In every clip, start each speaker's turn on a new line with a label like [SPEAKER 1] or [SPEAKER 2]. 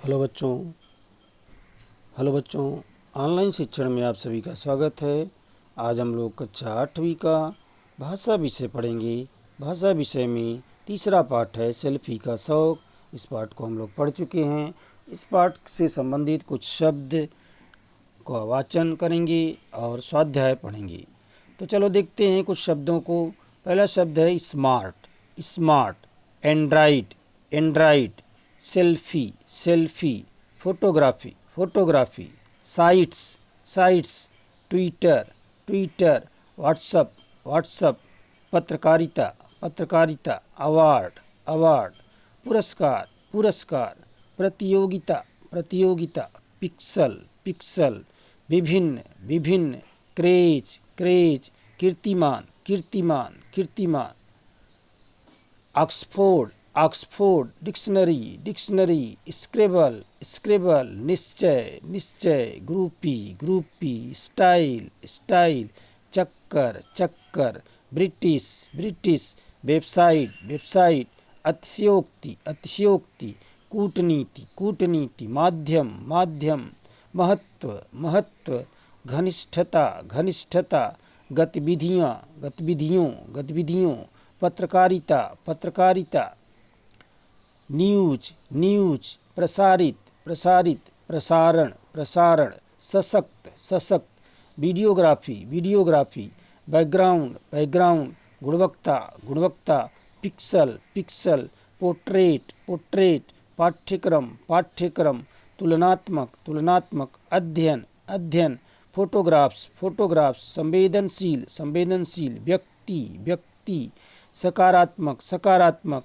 [SPEAKER 1] Hello बच्चों। Hello बच्चों, online शिक्षण में आप सभी का स्वागत है। आज हम लोग कक्षा 8वीं का भाषा विषय पढ़ेंगे। भाषा विषय में तीसरा पाठ है सेल्फी का शौक। इस पाठ को हम लोग पढ़ चुके हैं। इस पाठ से संबंधित कुछ शब्द का वाचन करेंगे और स्वाध्याय पढ़ेंगे। तो चलो देखते हैं कुछ शब्दों को। पहला शब्द है smart. Smart, android, android, selfie, selfie, photography, photography, sites, sites, Twitter, Twitter, WhatsApp, WhatsApp, पत्रकारिता, पत्रकारिता, अवार्ड, अवार्ड, पुरस्कार, पुरस्कार, प्रतियोगिता, प्रतियोगिता, पिक्सल, पिक्सल, विभिन्न, विभिन्न, क्रेज, क्रेज, कीर्तिमान, कीर्तिमान, कीर्तिमान, Oxford, Oxford, dictionary, dictionary, scribble, scribble, निश्चय, निश्चय, ग्रुपी, ग्रुपी, स्टाइल, स्टाइल, चक्कर, चक्कर, ब्रिटिश, ब्रिटिश, वेबसाइट, वेबसाइट, अतिशयोक्ति, अतिशयोक्ति, कूटनीति, कूटनीति, माध्यम, माध्यम, महत्व, महत्व, घनिष्ठता, घनिष्ठता, गतिविधियाँ, गतिविधियों, गतिविधियों, पत्रकारिता, पत्रकारिता, न्यूज, न्यूज, प्रसारित, प्रसारित, प्रसारण, प्रसारण, सशक्त, सशक्त, वीडियोग्राफी, वीडियोग्राफी, बैकग्राउंड, बैकग्राउंड, गुणवत्ता, गुणवत्ता, पिक्सल, पिक्सल, पोर्ट्रेट, पोर्ट्रेट, पाठ्यक्रम, पाठ्यक्रम, तुलनात्मक, तुलनात्मक, अध्ययन, अध्ययन, फोटोग्राफ्स, फोटोग्राफ्स, संवेदनशील, संवेदनशील, व्यक्ति, व्यक्ति, सकारात्मक, सकारात्मक,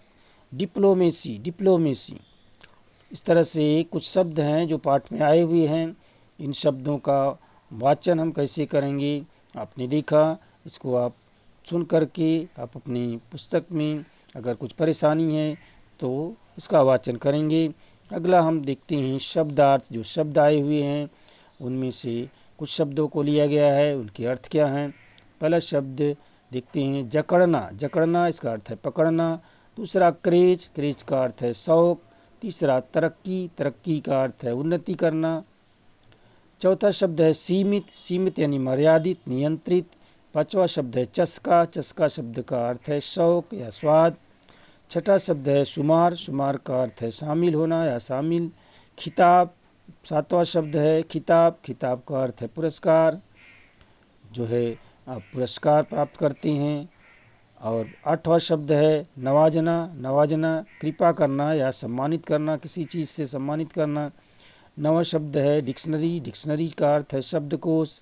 [SPEAKER 1] डिप्लोमेसी, डिप्लोमेसी। इस तरह से कुछ शब्द हैं जो पाठ में आए हुए हैं। इन शब्दों का वाचन हम कैसे करेंगे आपने देखा। इसको आप सुन करके आप अपनी पुस्तक में अगर कुछ परेशानी है तो इसका वाचन करेंगे। अगला हम देखते हैं शब्दार्थ। जो शब्द आए हुए हैं उनमें से कुछ शब्दों को लिया गया है, उनके अर्थ क्या हैं। पहला शब्द देखते हैं जकड़ना। जकड़ना इसका अर्थ है पकड़ना। दूसरा क्रेज, क्रेज का अर्थ है शौक। तीसरा तरक्की, तरक्की का अर्थ है उन्नति करना। चौथा शब्द है सीमित, सीमित यानी मर्यादित, नियंत्रित। पांचवा शब्द है चस्का, चस्का शब्द का अर्थ है शौक या स्वाद। छठा शब्द है शुमार, शुमार का अर्थ है शामिल होना या शामिल। खिताब, सातवां शब्द है खिताब, खिताब का अर्थ है पुरस्कार, जो है आप पुरस्कार प्राप्त करते हैं। और आठवां शब्द है नवाजना, नवाजना कृपा करना या सम्मानित करना, किसी चीज़ से सम्मानित करना। नवा शब्द है डिक्शनरी, डिक्शनरी का अर्थ है शब्दकोश।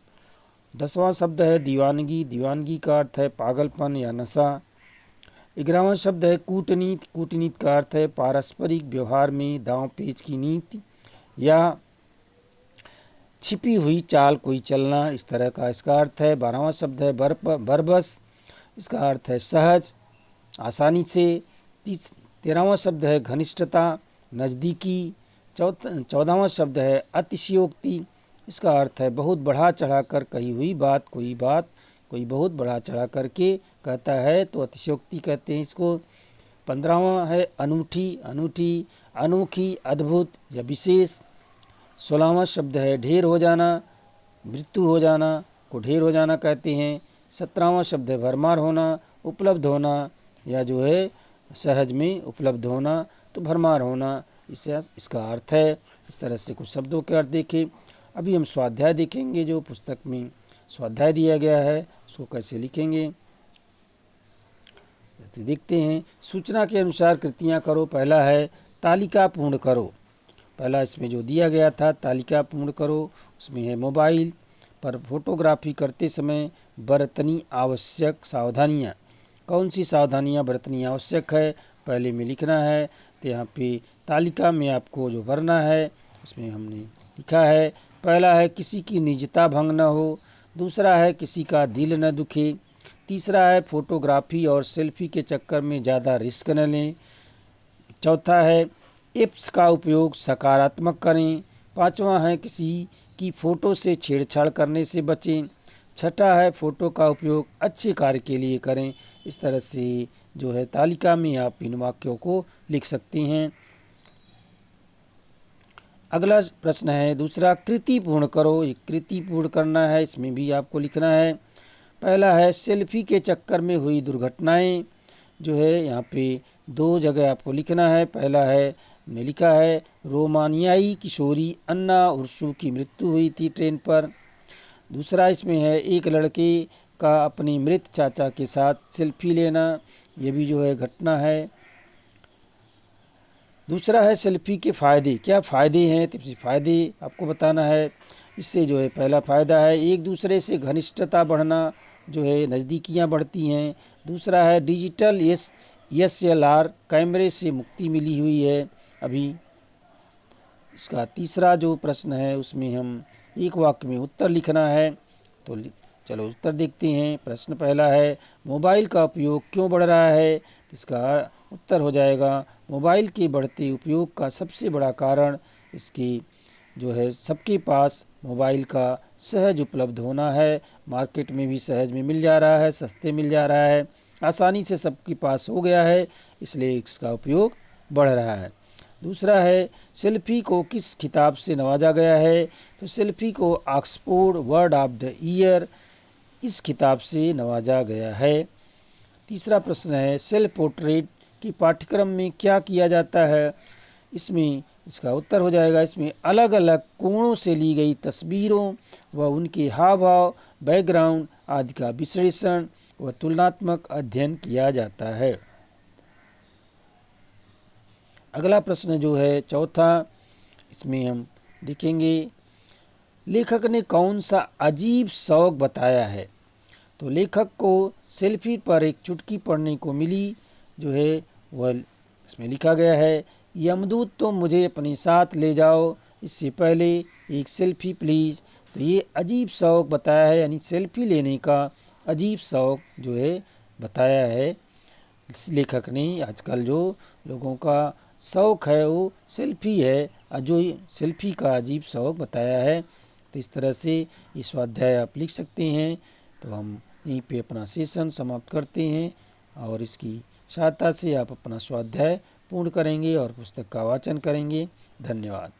[SPEAKER 1] 10वां शब्द है दीवानगी, दीवानगी का अर्थ है पागलपन या नशा। 11वां शब्द है कूटनीति, कूटनीति का अर्थ है पारस्परिक व्यवहार में दांव पेच की नीति या छिपी हुई चाल कोई चलना, इस तरह का इसका अर्थ है। 12वां शब्द है बरबस, इसका अर्थ है सहज, आसानी से। 13वां शब्द है घनिष्ठता, नज़दीकी। 14वां शब्द है अतिशयोक्ति, इसका अर्थ है बहुत बढ़ा चढ़ा कर कही हुई बात, कोई बात कोई बहुत बढ़ा चढ़ा करके कहता है तो अतिशयोक्ति कहते हैं इसको। 15वां है अनूठी, अनूठी, अनोखी, अद्भुत या विशेष। 16वां शब्द है ढेर हो जाना, मृत्यु हो जाना को ढेर हो जाना कहते हैं। 17वां शब्द है भरमार होना, उपलब्ध होना या जो है सहज में उपलब्ध होना, तो भरमार होना इससे इसका अर्थ है। इस तरह से कुछ शब्दों के अर्थ देखें। अभी हम स्वाध्याय देखेंगे। जो पुस्तक में स्वाध्याय दिया गया है उसको कैसे लिखेंगे तो देखते हैं। सूचना के अनुसार कृतियाँ करो। पहला है तालिका पूर्ण करो। पहला इसमें जो दिया गया था तालिका पूर्ण करो, उसमें है मोबाइल पर फोटोग्राफी करते समय बरतनी आवश्यक सावधानियाँ। कौन सी सावधानियाँ बरतनी आवश्यक है पहले में लिखना है। तो यहाँ पे तालिका में आपको जो भरना है उसमें हमने लिखा है। पहला है किसी की निजता भंग न हो। दूसरा है किसी का दिल न दुखे। तीसरा है फोटोग्राफी और सेल्फी के चक्कर में ज़्यादा रिस्क न लें। चौथा है ऐप्स का उपयोग सकारात्मक करें। पांचवा है किसी की फ़ोटो से छेड़छाड़ करने से बचें। छठा है फ़ोटो का उपयोग अच्छे कार्य के लिए करें। इस तरह से जो है तालिका में आप इन वाक्यों को लिख सकते हैं। अगला प्रश्न है दूसरा, कृति पूर्ण करो। ये कृति पूर्ण करना है, इसमें भी आपको लिखना है। पहला है सेल्फी के चक्कर में हुई दुर्घटनाएं, जो है यहाँ पे 2 जगह आपको लिखना है। पहला है ने लिखा है रोमानियाई किशोरी अन्ना उर्सू की मृत्यु हुई थी ट्रेन पर। दूसरा इसमें है एक लड़के का अपने मृत चाचा के साथ सेल्फी लेना, ये भी जो है घटना है। दूसरा है सेल्फी के फ़ायदे, क्या फ़ायदे हैं तो फ़ायदे आपको बताना है। इससे जो है पहला फ़ायदा है एक दूसरे से घनिष्ठता बढ़ना, जो है नज़दीकियाँ बढ़ती हैं। दूसरा है डिजिटल SLR कैमरे से मुक्ति मिली हुई है अभी। इसका तीसरा जो प्रश्न है उसमें हम एक वाक्य में उत्तर लिखना है, तो चलो उत्तर देखते हैं। प्रश्न पहला है मोबाइल का उपयोग क्यों बढ़ रहा है, तो इसका उत्तर हो जाएगा मोबाइल के बढ़ते उपयोग का सबसे बड़ा कारण इसकी जो है सबके पास मोबाइल का सहज उपलब्ध होना है। मार्केट में भी सहज में मिल जा रहा है, सस्ते मिल जा रहा है, आसानी से सबके पास हो गया है, इसलिए इसका उपयोग बढ़ रहा है। दूसरा है सेल्फी को किस खिताब से नवाजा गया है, तो सेल्फी को Oxford word of the year इस खिताब से नवाजा गया है। तीसरा प्रश्न है सेल्फ पोर्ट्रेट के पाठ्यक्रम में क्या किया जाता है, इसमें इसका उत्तर हो जाएगा इसमें अलग अलग कोणों से ली गई तस्वीरों व उनके हाव भाव, बैकग्राउंड आदि का विश्लेषण व तुलनात्मक अध्ययन किया जाता है। अगला प्रश्न जो है चौथा, इसमें हम देखेंगे लेखक ने कौन सा अजीब शौक बताया है, तो लेखक को सेल्फी पर एक चुटकी पढ़ने को मिली, जो है वह इसमें लिखा गया है यमदूत तो मुझे अपने साथ ले जाओ, इससे पहले एक सेल्फी प्लीज़। तो ये अजीब शौक बताया है, यानी सेल्फी लेने का अजीब शौक जो है बताया है इस लेखक ने। आजकल जो लोगों का शौक़ है वो सेल्फी है, जो सेल्फी का अजीब शौक बताया है। तो इस तरह से ये स्वाध्याय आप लिख सकते हैं। तो हम यहीं पे अपना सेशन समाप्त करते हैं और इसकी सहायता से आप अपना स्वाध्याय पूर्ण करेंगे और पुस्तक का वाचन करेंगे। धन्यवाद।